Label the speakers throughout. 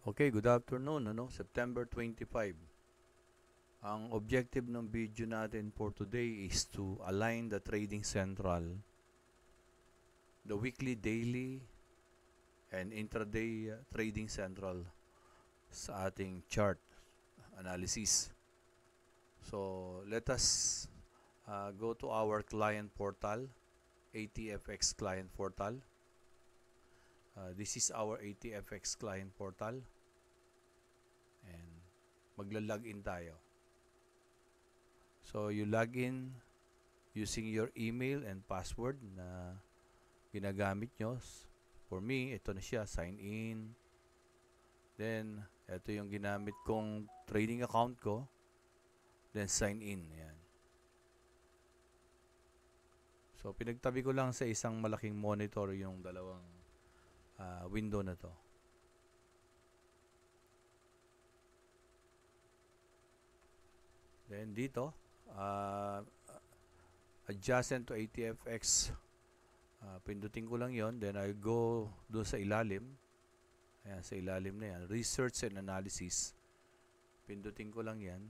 Speaker 1: Okay, good afternoon, September 25. Ang objective ng video natin for today is to align the trading central, the weekly, daily, and intraday trading central sa ating chart analysis. So, let us go to our client portal, ATFX client portal. This is our ATFX client portal. And magla-login tayo. So, you log in using your email and password na ginagamit nyo. For me, ito na siya, sign in. Then, ito yung ginamit kong trading account ko. Then, sign in. Ayan. So, pinagtabi ko lang sa isang malaking monitor yung dalawang window na to. Then, dito, adjacent to ATFX, pindutin ko lang yon. Then I go doon sa ilalim. Ayan, sa ilalim na yan, research and analysis. Pindutin ko lang yan.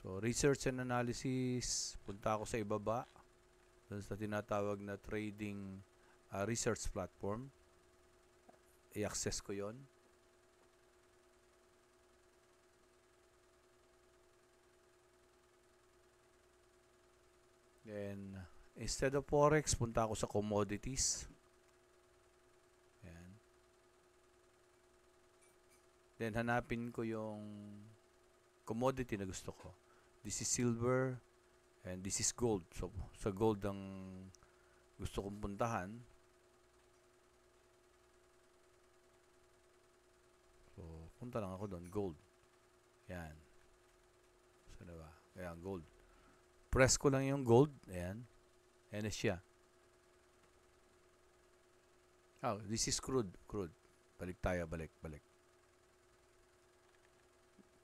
Speaker 1: So research and analysis, punta ako sa ibaba doon sa tinatawag na trading research platform. I-access ko yon. Then, instead of Forex, punta ako sa commodities. Ayan. Then, hanapin ko yung commodity na gusto ko. This is silver and this is gold. So, sa gold ang gusto kong puntahan. So, punta lang ako doon. Gold. Ayan. So, diba? Ayan, gold. Press ko lang yung gold. Ayan. Ayan na siya. Oh, this is crude. Crude. Balik tayo. Balik.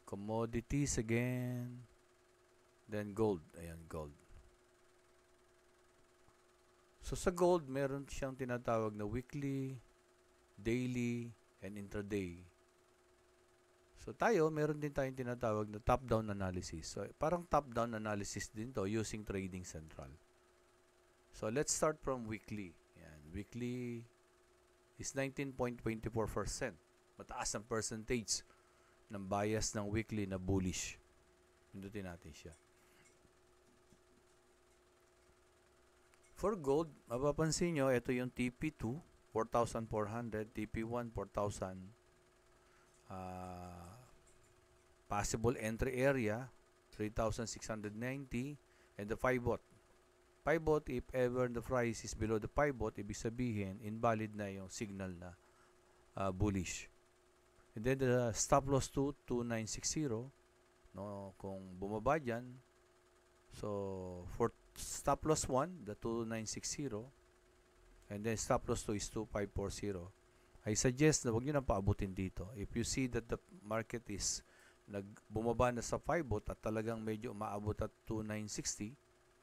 Speaker 1: Commodities again. Then gold. Ayan, gold. So, sa gold, meron siyang tinatawag na weekly, daily, and intraday. So, tayo, meron din tayong tinatawag na top-down analysis. So, parang top-down analysis din to using Trading Central. So, let's start from weekly. Ayan. Weekly is 19.24%. Mataas ang percentage ng bias ng weekly na bullish. Pindutin natin siya. For gold, mapapansin nyo, ito yung TP2, 4,400, TP1, 4,000. Possible entry area, 3,690, and the pivot. Pivot, if ever the price is below the pivot, ibig sabihin, invalid na yung signal na bullish. And then the stop loss to 2960, no, kung bumaba dyan, so for stop loss 1, the 2960, and then stop loss 2 is 2540. I suggest na huwag nyo nang paabutin dito. If you see that the market is bumaba na sa pivot at talagang medyo umaabot at 2960,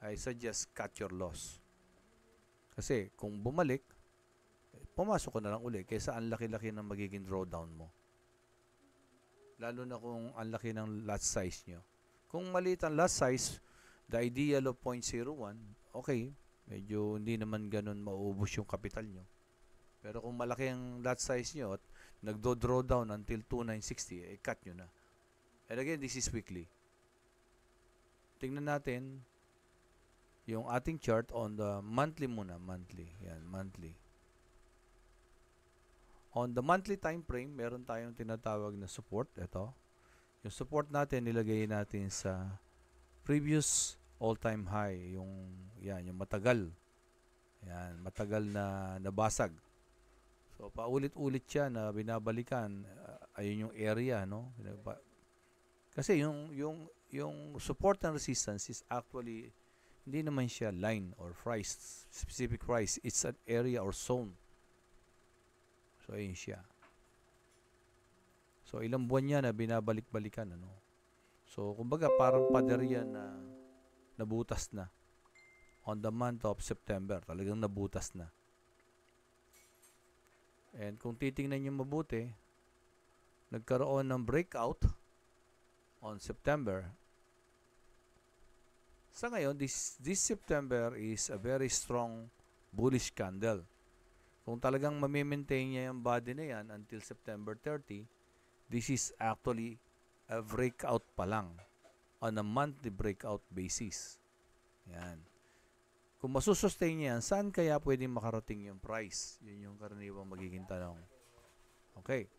Speaker 1: I suggest cut your loss. Kasi kung bumalik, pumasok ko na lang uli kaysa ang laki-laki ng magiging drawdown mo. Lalo na kung ang laki ng lot size nyo. Kung maliit ang lot size, the ideal of 0.01, okay, medyo hindi naman ganun mauubos yung capital nyo. Pero kung malaki ang lot size nyo at nagdo-draw down until 2960, cut nyo na. And again, this is weekly. Tingnan natin yung ating chart on the monthly muna. Monthly. Yan, monthly. On the monthly time frame, meron tayong tinatawag na support. Ito. Yung support natin, nilagay natin sa previous all-time high. Yung matagal. Yan, matagal na nabasag. So, paulit-ulit siya na binabalikan. Ayun yung area, no? Kasi yung support and resistance is actually hindi naman siya line or price, specific price. It's an area or zone. So, ayun siya. So, ilang buwan niya na binabalik-balikan, ano? So, kumbaga parang pader yan na nabutas na. On the month of September, talagang nabutas na. And kung titingnan nyo mabuti, nagkaroon ng breakout on September. Sa ngayon, this September is a very strong bullish candle. Kung talagang mamimaintain niya yung body na yan until September 30, this is actually a breakout pa lang on a monthly breakout basis. Yan. Kung masusustain niya yan, saan kaya pwedeng makarating yung price? Yun yung karaniwang magiging tanong. Okay.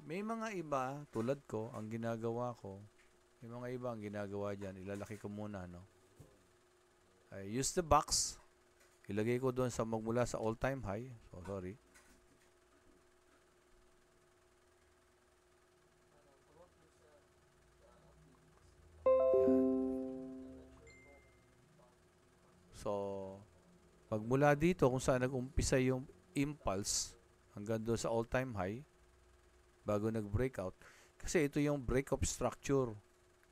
Speaker 1: May mga iba, tulad ko, ang ginagawa ko, may mga iba ang ginagawa dyan, ilalaki ko muna, no? I use the box, ilagay ko doon sa magmula sa all-time high. So, sorry. So, pagmula dito kung saan nag-umpisa yung impulse hanggang doon sa all-time high bago nag-breakout, kasi ito yung break-up structure,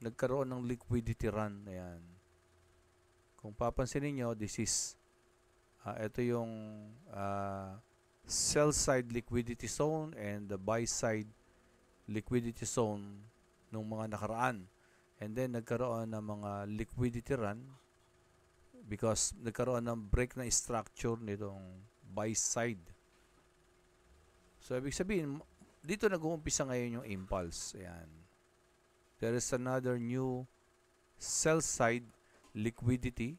Speaker 1: nagkaroon ng liquidity run. Ayan. Kung papansinin nyo, this is ito yung sell side liquidity zone and the buy side liquidity zone nung mga nakaraan, and then nagkaroon ng mga liquidity run because nagkaroon ng break na structure nitong buy side. So, ibig sabihin, dito nag-uumpisa ngayon yung impulse. Ayan. There is another new sell side liquidity.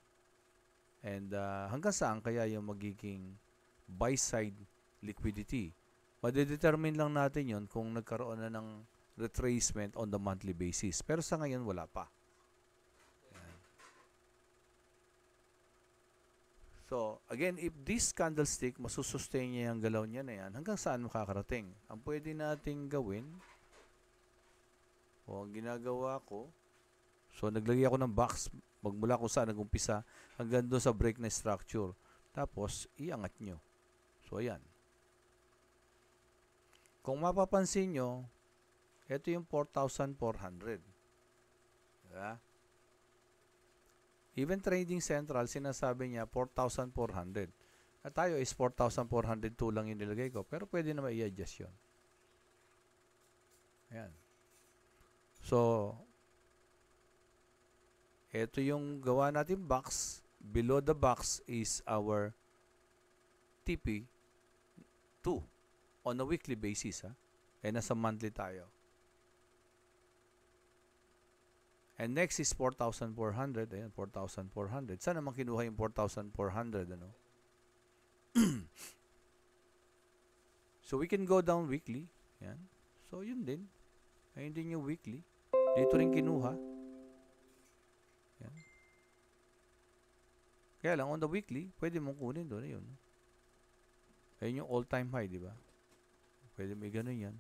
Speaker 1: And hanggang saan kaya yung magiging buy side liquidity? Madedetermine lang natin yon kung nagkaroon na ng retracement on the monthly basis. Pero sa ngayon, wala pa. So, again, if this candlestick, masusustain niya yung galaw niya na yan, hanggang saan makakarating? Ang pwede nating gawin, o ang ginagawa ko, so naglagay ako ng box, magmula kung saan nag-umpisa, hanggang doon sa break na structure. Tapos, iangat nyo. So, ayan. Kung mapapansin nyo, ito yung 4,400. Diba? Even Trading Central, sinasabi niya 4,400. At tayo is 4,402 lang yung nilagay ko. Pero pwede naman i-adjust yun. Ayan. So, ito yung gawa natin box. Below the box is our TP2 on a weekly basis. Eh, nasa monthly tayo. And next is 4,400. Ayan, 4,400. Saan naman kinuha yung 4,400? Ano? So, we can go down weekly. Ayan. So, yun din. Ayun din yung weekly. Dito rin kinuha. Ayan. Kaya lang, on the weekly, pwede mong kunin doon. Ayun. Ayun yung all-time high, di ba? Pwede may ganun yan.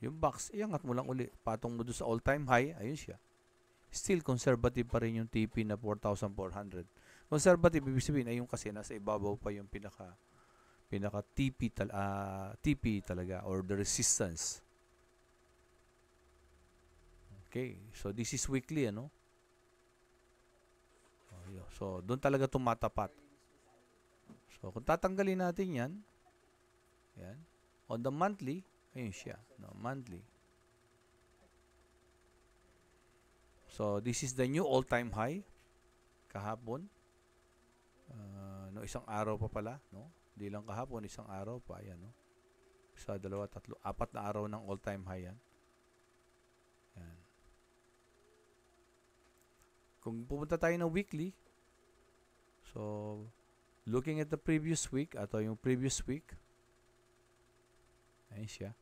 Speaker 1: Yung box, iangat mo lang uli. Patong mo doon sa all-time high, ayun siya. Still, conservative pa rin yung TP na 4,400. Conservative, ibig sabihin, ay yung kasi nasa ibabaw pa yung pinaka TP, TP talaga, or the resistance. Okay, so this is weekly, ano? So, doon talaga tumatapat. So, kung tatanggalin natin yan, on the monthly, ayun siya, no, monthly. So, this is the new all-time high kahapon. No, isang araw pa pala, no? Hindi lang kahapon, isang araw pa, ayan, no? Isa, dalawa, tatlo, apat na araw ng all-time high yan. Yan. Kung pupunta tayo ng weekly, so, looking at the previous week, ato yung previous week, ayun siya.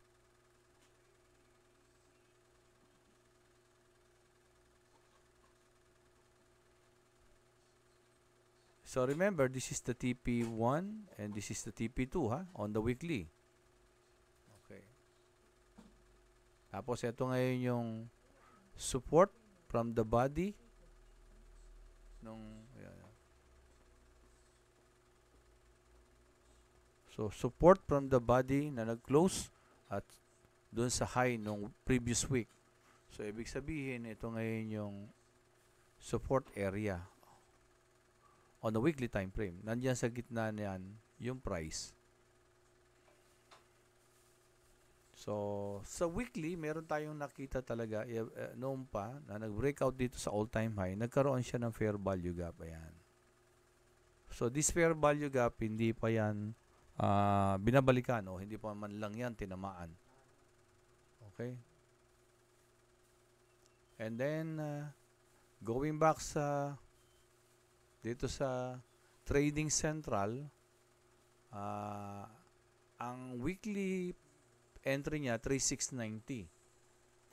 Speaker 1: So remember, this is the TP1 and this is the TP2 on the weekly. Okay. Tapos ito ngayon yung support from the body nung so support from the body na nag-close at doon sa high nung previous week. So ibig sabihin ito ngayon yung support area on the weekly time frame. Nandiyan sa gitna niyan yung price. So, sa weekly, meron tayong nakita talaga noon pa na nag-breakout dito sa all-time high, nagkaroon siya ng fair value gap. Ayan. So, this fair value gap, hindi pa yan binabalikan o hindi pa man lang yan tinamaan. Okay? And then, going back dito sa Trading Central, ang weekly entry niya 3690.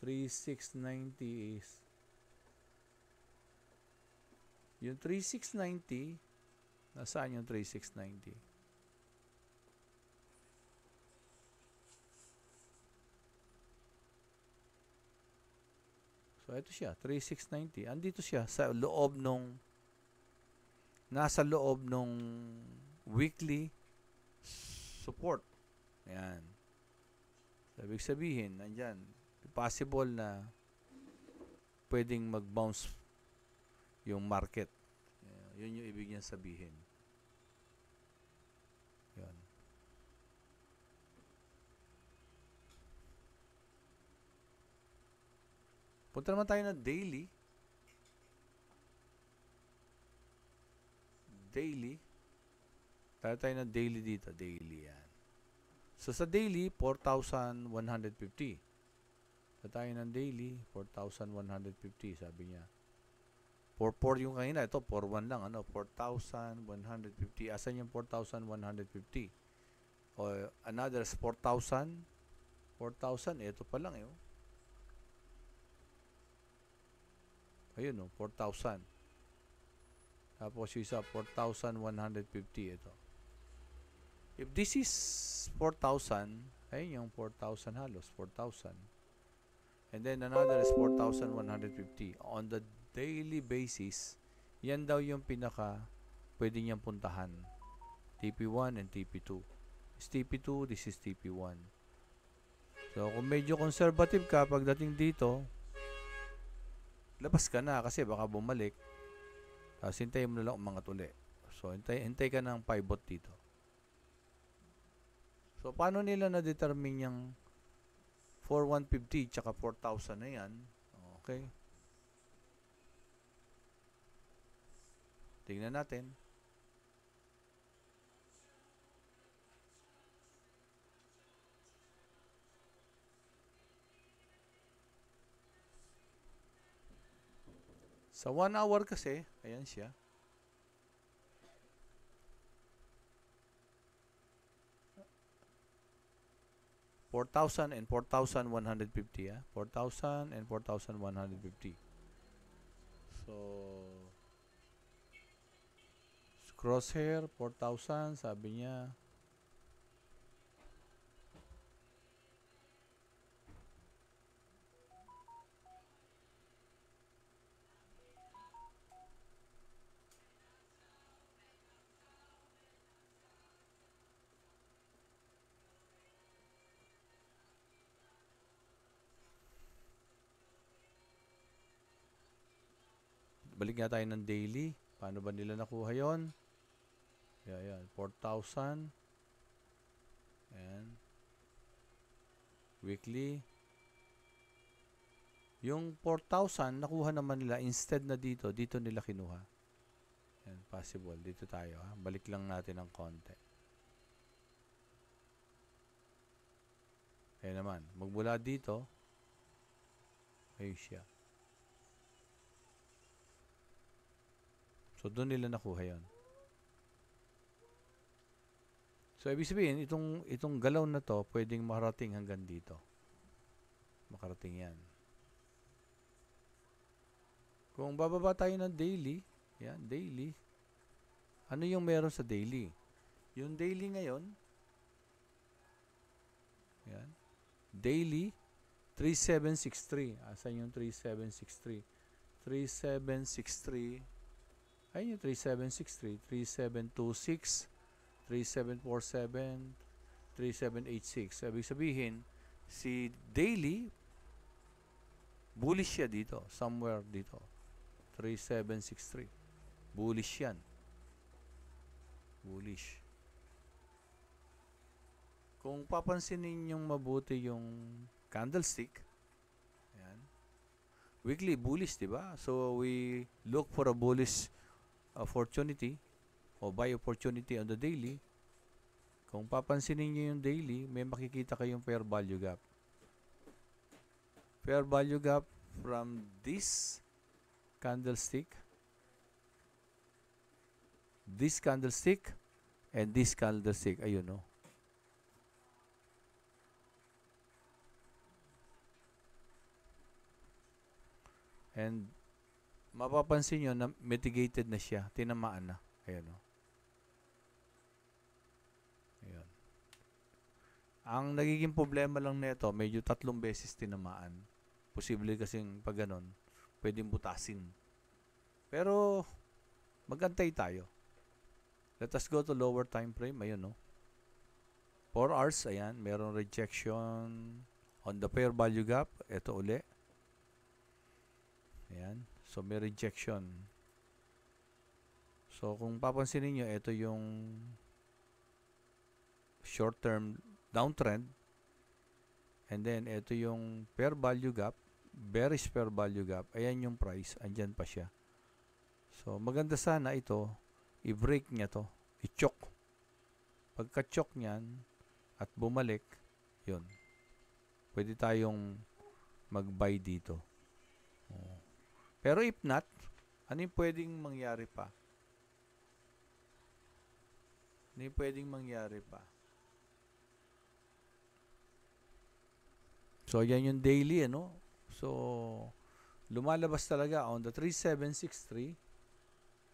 Speaker 1: 3690 is yung 3690, nasaan yung 3690? So ito siya, 3690. Andito siya sa loob nasa loob nung weekly support. Ayan. So, ibig sabihin, nandyan, possible na pwedeng mag-bounce yung market. Yun yung ibig niya sabihin. Yan. Punta naman tayo na daily. Daily. Tayo na daily dito. Daily yan. So, sa daily, 4,150. Tayo ng daily, 4,150. Sabi niya. 4,4 yung kanina. Ito, 4,1 lang. 4,150. Asan yung 4,150? O, another 4,000. 4,000. Ito pa lang. Ayun, 4,000. Tapos yung isa, 4,150. Ito. If this is 4,000, ayun yung 4,000 halos, 4,000. And then another is 4,150. On the daily basis, yan daw yung pinaka pwede niyang puntahan. TP1 and TP2. This TP2, this is TP1. So, kung medyo conservative ka pagdating dito, labas ka na kasi baka bumalik. Tapos hintayin mo na lang umangat uli. So, hintay ka ng pivot dito. So, paano nila na-determine yung 4,150 tsaka 4,000 na yan? Okay. Tingnan natin. Sa 1 hour kasi, ayan siya. $4,000 and 4,150. 4,000 and 4,150. So, crosshair, 4,000, sabi niya. Balik nga tayo ng daily. Paano ba nila nakuha yon? Yan, 4,000. Ayan. Weekly. Yung 4,000, nakuha naman nila. Instead na dito nila kinuha. Yan, possible. Dito tayo. Balik lang natin ng konti. Ayan naman. Magmula dito, ayun siya. So, doon nila nakuha yon. So, ibig sabihin, itong galaw na to, pwedeng makarating hanggang dito. Makarating yan. Kung bababa tayo ng daily, yan, daily. Ano yung meron sa daily? Yung daily ngayon, yan, daily, 3763. Asan yung 3763? 3763. Ayun yung 3763, 3726, 3747, 3786. Ibig sabihin, si daily, bullish siya dito. Somewhere dito. 3763. Bullish yan. Bullish. Kung papansinin ninyong mabuti yung candlestick, ayan, weekly bullish, di ba? So we look for a bullish opportunity o buy opportunity on the daily. Kung papansinin niyo yung daily, may makikita kayong fair value gap. Fair value gap from this candlestick, and this candlestick. Ayun, no? And mapapansin nyo na mitigated na siya. Tinamaan na. Ayan, no? Ayan. Ang nagiging problema lang nito, medyo 3 beses tinamaan. Posible kasing pag ganon, pwedeng butasin. Pero, magantay tayo. Let us go to lower time frame. Ayun, no? 4 hours, ayan, merong rejection on the fair value gap. Ito uli. Ayan. So, may rejection. So, kung papansinin nyo, ito yung short-term downtrend. And then, ito yung fair value gap, bearish fair value gap. Ayan yung price. Andyan pa siya. So, maganda sana ito, i-break niya to. I-choke. Pagka-choke niyan, at bumalik, yun. Pwede tayong mag-buy dito. Pero if not, ano yung pwedeng mangyari pa? Ano yung pwedeng mangyari pa? So, yan yung daily, ano? So, lumalabas talaga on the 3763.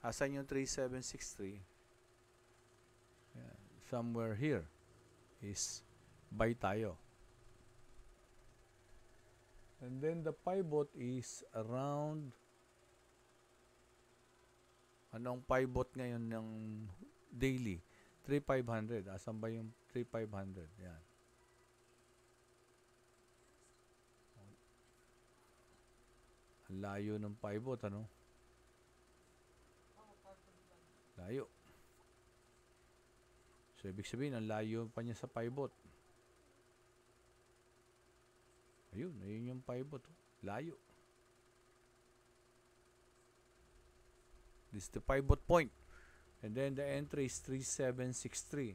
Speaker 1: Asan yung 3763? Yan. Somewhere here is buy tayo. And then the pivot is around, anong pivot ngayon ng daily? 3,500. Asan ba yung 3,500? Yan. Ang layo ng pivot, ano? Layo. So, ibig sabihin, ang layo pa niya sa pivot. Ayun yung pivot. Layo. This is the pivot point. And then the entry is 3763.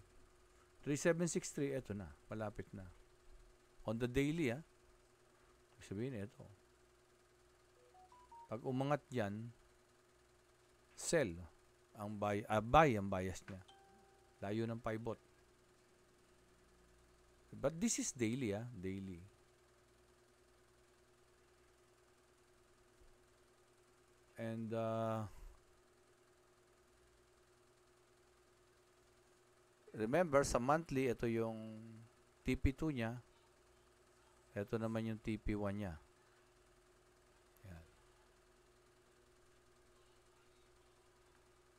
Speaker 1: 3763, eto na. Malapit na. On the daily, ibig sabihin, eto. Pag umangat yan, sell. Buy ang bias niya. Layo ng pivot. But this is daily, daily. And remember, sa monthly, ito yung TP2 niya. Ito naman yung TP1 niya. Yan.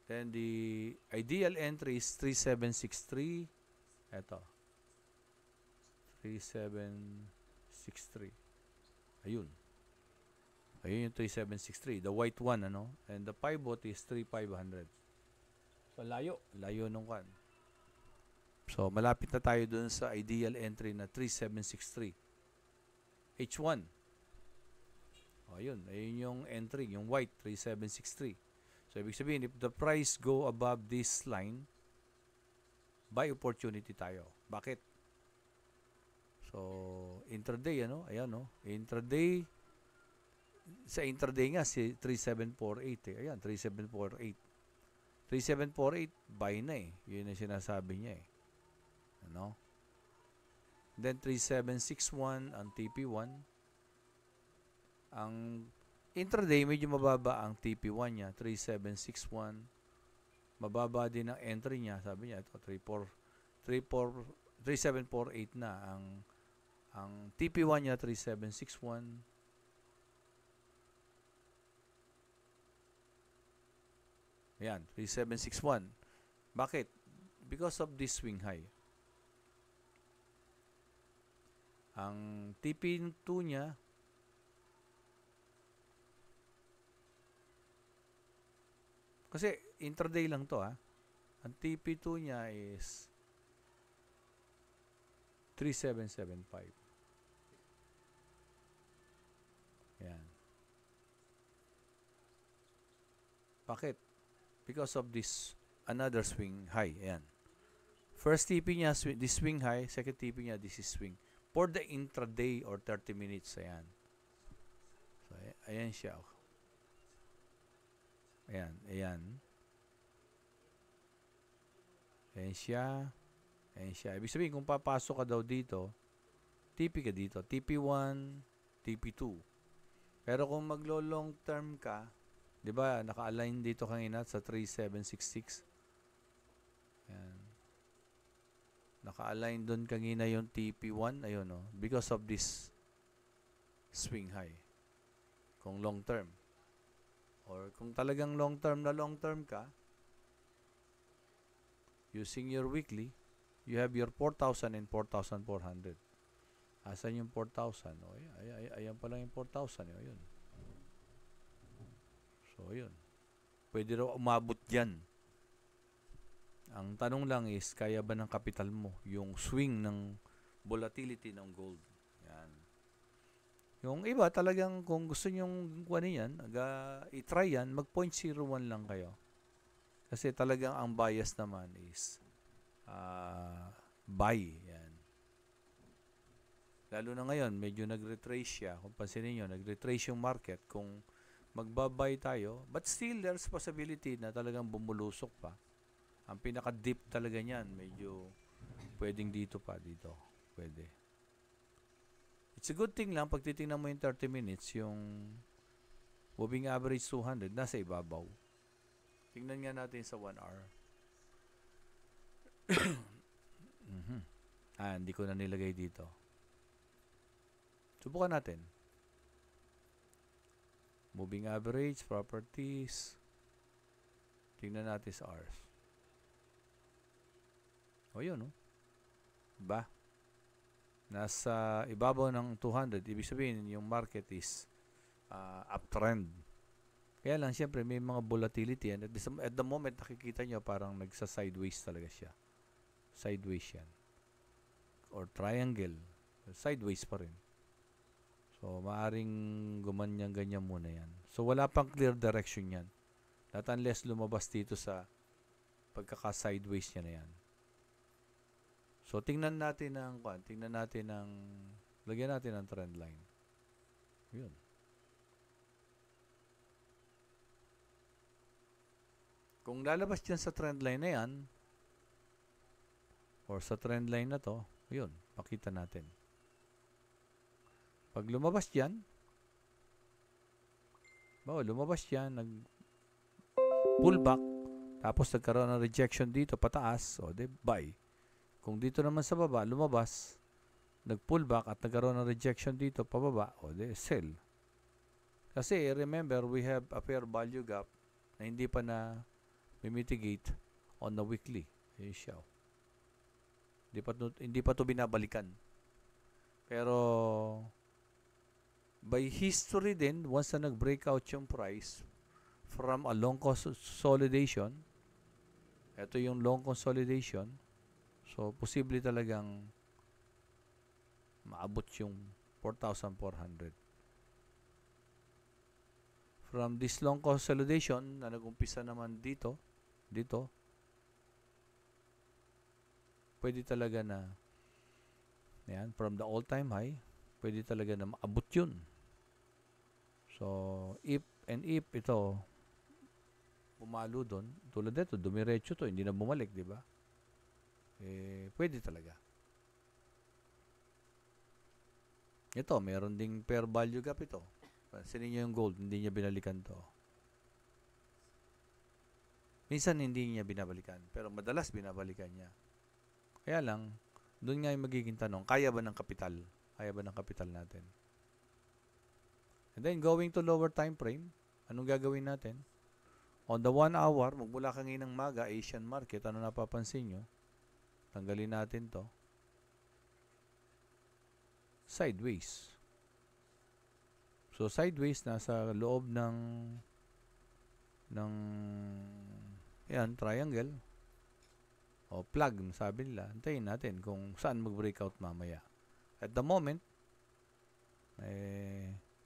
Speaker 1: Then the ideal entry is 3763. Ito. 3763. Ayun. Ayun yung 3763. The white one, ano? And the pivot is 3,500. So, layo. Layo nung kan. So, malapit na tayo dun sa ideal entry na 3763. H1. Ayun. Ayun yung entry. Yung white, 3763. So, ibig sabihin, if the price go above this line, buy opportunity tayo. Bakit? So, intraday, ano? Ayan, no? Intraday, sa intraday nga, si 3748, Ayan, 3748. 3748, buy na, Yun ang sinasabi niya, Ano? Then, 3761 ang TP1. Ang intraday, medyo mababa ang TP1 niya, 3761. Mababa din ang entry niya, sabi niya, ito, 3748 na. Ang TP1 niya, 3761. Ayan, 3761. Bakit? Because of this swing high. Ang TP2 niya, kasi intraday lang to, Ang TP2 niya is 3775. Yan. Bakit? Because of this another swing high. Ayan. First TP niya, this swing high. Second TP niya, this is swing. For the intraday or 30 minutes. Ayan. So, ayan siya. Ayan. Ayan. Ayan siya. Ayan siya. Ibig sabihin, kung papasok ka daw dito, TP ka dito. TP1, TP2. Pero kung maglo-long term ka, di ba, naka-align dito kanina sa 3766. Ayan. Naka-align doon kanina yung TP1. Ayun, no? Because of this swing high. Kung long term. Or kung talagang long term ka, using your weekly, you have your 4,000 and 4,400. Asan yung 4,000? O, ayan pa lang yung 4,000. Ayun. So, ayun. Pwede raw umabot dyan. Ang tanong lang is, kaya ba ng kapital mo yung swing ng volatility ng gold? Yan. Yung iba talagang kung gusto nyong kuha niyan, i-try yan, mag 0.01 lang kayo. Kasi talagang ang bias naman is buy. Yan. Lalo na ngayon, medyo nag-retrace siya. Kung pansinin nyo, nag-retrace yung market. Kung magbabay tayo, but still there's possibility na talagang bumulusok pa. Ang pinaka-deep talaga niyan, medyo pwedeng dito pa, dito. Pwede. It's a good thing lang, pag titingnan mo yung 30 minutes, yung moving average 200, nasa ibabaw. Tingnan nga natin sa 1 hour. Hindi ko na nilagay dito. Subukan natin. Moving average, properties. Tingnan natin sa hours. O yun, no? Diba? Nasa ibabaw ng 200. Ibig sabihin, yung market is uptrend. Kaya lang, siyempre, may mga volatility. And at the moment, nakikita nyo, parang nagsa-sideways talaga siya. Sideways yan. Or triangle. Sideways pa rin. So, maaring gumanyan-ganyan muna yan. So, wala pang clear direction yan. Not unless lumabas dito sa pagkaka-sideways niya na yan. So, tingnan natin lagyan natin ng trend line. Yun. Kung lalabas dyan sa trend line na yan, or sa trend line na to, yun, makita natin. Pag lumabas dyan, nag-pull back, tapos nagkaroon ng rejection dito, pataas, o de, buy. Kung dito naman sa baba, lumabas, nag-pull back at nagkaroon ng rejection dito, pababa, o de, sell. Kasi, remember, we have a fair value gap na hindi pa na mitigate on the weekly. Ayun siya. Hindi pa to binabalikan. Pero, by history din, once na nag-breakout yung price from a long consolidation, ito yung long consolidation, so, posible talagang maabot yung 4,400. From this long consolidation na nag-umpisa naman dito, pwede talaga na, yan, from the all-time high, pwede talaga na maabot yun. So, if ito, pumalo doon, tulad dito, dumiretso to, hindi na bumalik, di ba? Pwede talaga. Ito, meron ding fair value gap ito. Pansinin nyo yung gold, hindi niya binalikan to. Minsan hindi niya binabalikan, pero madalas binabalikan niya. Kaya lang, doon nga yung magiging tanong, kaya ba ng kapital? Kaya ba ng kapital natin? And then, going to lower time frame, anong gagawin natin? On the 1 hour, magmula kanginang maga, Asian market, ano napapansin nyo? Tanggalin natin to. Sideways. So, sideways, nasa loob ng yan, triangle. o plug, sabi nila. Antayin natin kung saan mag-breakout mamaya. At the moment,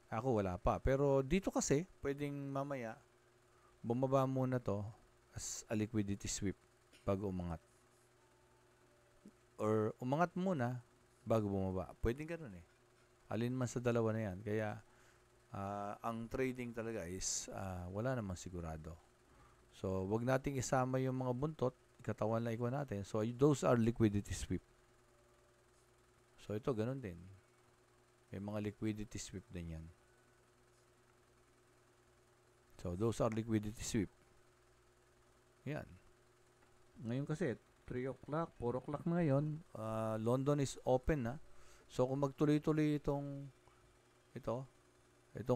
Speaker 1: ako wala pa. Pero dito kasi, pwedeng mamaya, bumaba muna to as a liquidity sweep bago umangat. Or umangat muna bago bumaba. Pwedeng ganun eh. Alin man sa dalawa na yan. Kaya, ang trading talaga is wala namang sigurado. So, wag nating isama yung mga buntot, katawan lang ikuha natin. So, those are liquidity sweep. So, ito ganun din. May mga liquidity sweep din yan. So, those are liquidity sweep. Yan. Ngayon kasi, 3 o'clock, 4 o'clock na ngayon. London is open na. So, kung magtuloy-tuloy itong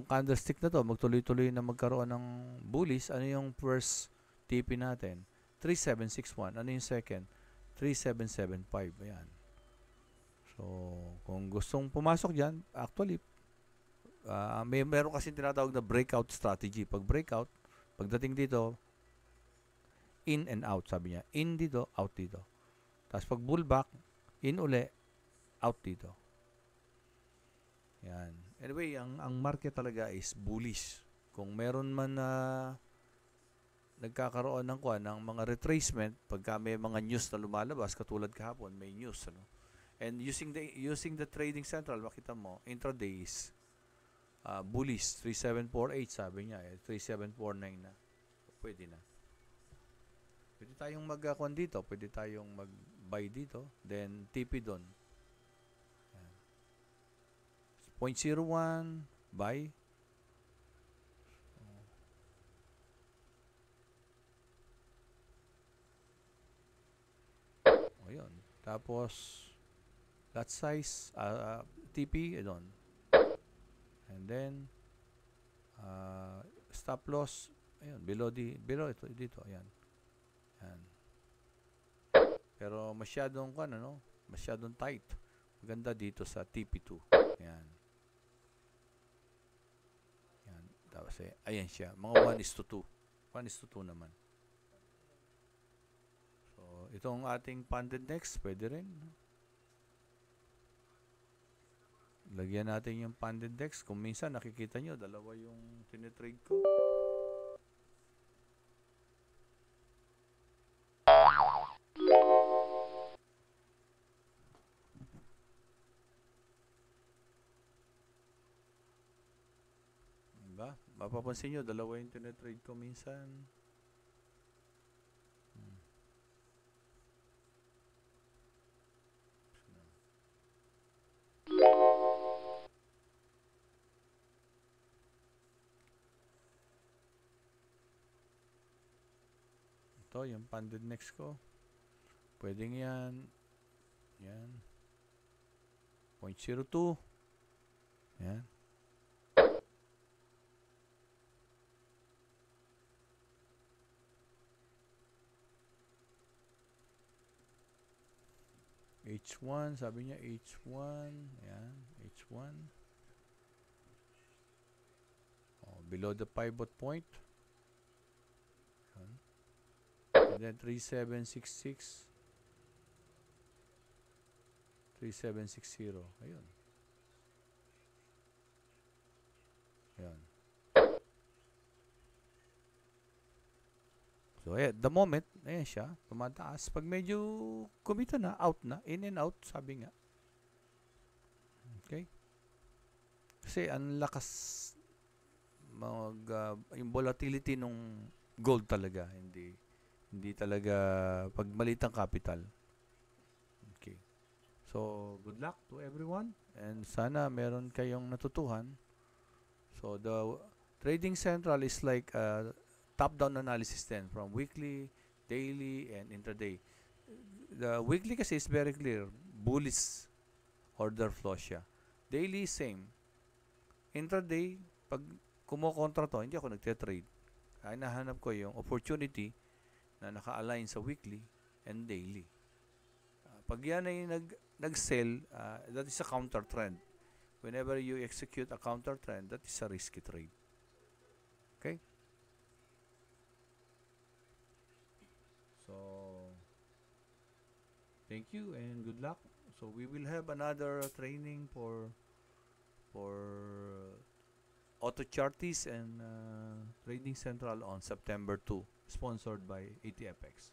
Speaker 1: candlestick na to, magtuloy-tuloy na magkaroon ng bullish, ano yung first TP natin? 3761. Ano yung second? 3775. Ayan. So, kung gustong pumasok dyan, actually, meron kasi tinatawag na breakout strategy. Pag breakout, pagdating dito, in and out, sabi niya. In dito, out dito. Tapos pag bullback, in uli, out dito. Yan. Anyway, ang market talaga is bullish. Kung meron man na nagkakaroon ng mga retracement, pagka may mga news na lumalabas, katulad kahapon, may news, ano? And using the trading central, makita mo, intraday is bullish, 3748 sabi niya, 3749 na. Pwede na. Pwede tayong mag-akuan dito, pwede tayong mag-buy dito, then TP doon. 0.01, buy. O yun. Tapos, lot size, TP, doon. And then, stop loss, ayun, below ito, dito, ayan. Ayan. Pero masyadong, masyadong tight. Maganda dito sa TP2. Ayan. Ayan. Tapos, ayan siya. Mga 1:2. 1:2 naman. So, itong ating funded next, pwede rin. Lagyan natin yung funded dex. Kung minsan nakikita nyo, dalawa yung tinitrade ko. Diba? Mapapansin nyo, dalawa yung tinitrade ko minsan. Ito, yung funded next ko. Pwedeng yan. Yan. 0.02. Yan. H1, sabi niya H1. Yan, H1. Oh, below the pivot point. Yan. And then 3766. 3760. Ayun. Yan. So, the moment, ayan siya, tumataas. Pag medyo kumita na, out na, in and out, sabi nga. Okay? Kasi ang lakas yung volatility nung gold talaga, hindi talaga pag maliit ang capital. Okay. So, good luck to everyone and sana meron kayong natutuhan. So, the trading central is like top-down analysis then from weekly, daily, and intraday. The weekly kasi is very clear. Bullish order flow siya. Daily, same. Intraday, pag kumokontra to, hindi ako nagte-trade. Ay nahanap ko yung opportunity na naka-align sa weekly and daily. Pag yan ay nag-sell, that is a counter trend. Whenever you execute a counter trend, that is a risky trade. Okay? So, Thank you and good luck. So we will have another training for Auto Chartis and Trading Central on September 2, sponsored by ATFX.